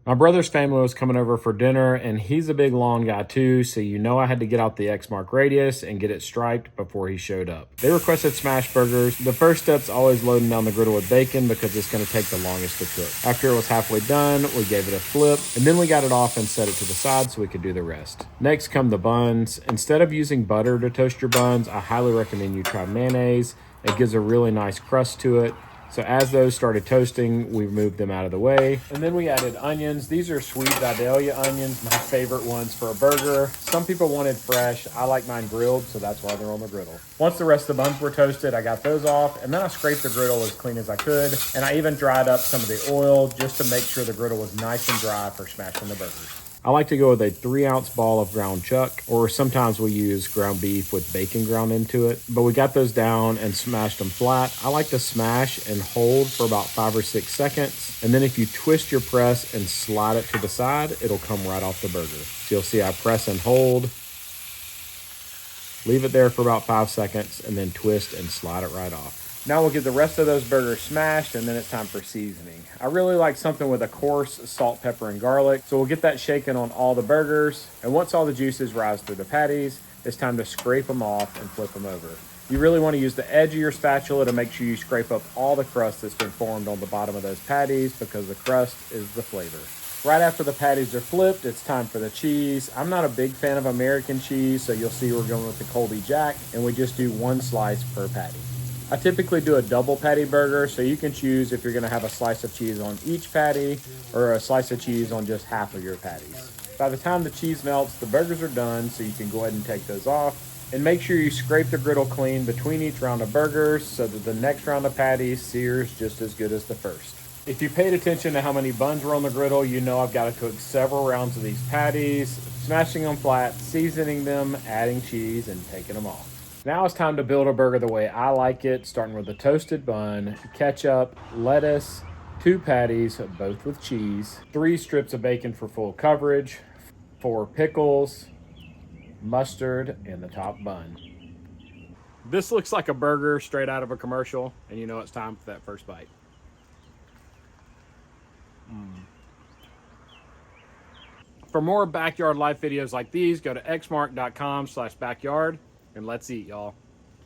My brother's family was coming over for dinner, and he's a big lawn guy too, so you know I had to get out the Exmark radius and get it striped before he showed up. They requested smash burgers. The first step's always loading down the griddle with bacon because it's going to take the longest to cook. After it was halfway done, we gave it a flip, and then we got it off and set it to the side so we could do the rest. Next come the buns. Instead of using butter to toast your buns, I highly recommend you try mayonnaise. It gives a really nice crust to it. So as those started toasting, we moved them out of the way. And then we added onions. These are sweet Vidalia onions, my favorite ones for a burger. Some people wanted fresh. I like mine grilled, so that's why they're on the griddle. Once the rest of the buns were toasted, I got those off, and then I scraped the griddle as clean as I could. And I even dried up some of the oil just to make sure the griddle was nice and dry for smashing the burgers. I like to go with a 3-ounce ball of ground chuck, or sometimes we use ground beef with bacon ground into it. But we got those down and smashed them flat. I like to smash and hold for about 5 or 6 seconds. And then if you twist your press and slide it to the side, it'll come right off the burger. So you'll see I press and hold, leave it there for about 5 seconds, and then twist and slide it right off. Now we'll get the rest of those burgers smashed, and then it's time for seasoning. I really like something with a coarse salt, pepper, and garlic. So we'll get that shaken on all the burgers. And once all the juices rise through the patties, it's time to scrape them off and flip them over. You really want to use the edge of your spatula to make sure you scrape up all the crust that's been formed on the bottom of those patties, because the crust is the flavor. Right after the patties are flipped, it's time for the cheese. I'm not a big fan of American cheese, so you'll see we're going with the Colby Jack, and we just do 1 slice per patty. I typically do a double patty burger, so you can choose if you're going to have a slice of cheese on each patty or a slice of cheese on just half of your patties. By the time the cheese melts, the burgers are done, so you can go ahead and take those off. And make sure you scrape the griddle clean between each round of burgers so that the next round of patties sears just as good as the first. If you paid attention to how many buns were on the griddle, you know I've got to cook several rounds of these patties, smashing them flat, seasoning them, adding cheese, and taking them off. Now it's time to build a burger the way I like it, starting with a toasted bun, ketchup, lettuce, 2 patties, both with cheese, 3 strips of bacon for full coverage, 4 pickles, mustard, and the top bun. This looks like a burger straight out of a commercial, and you know it's time for that first bite. For more backyard life videos like these, go to exmark.com/backyard, and let's eat, y'all.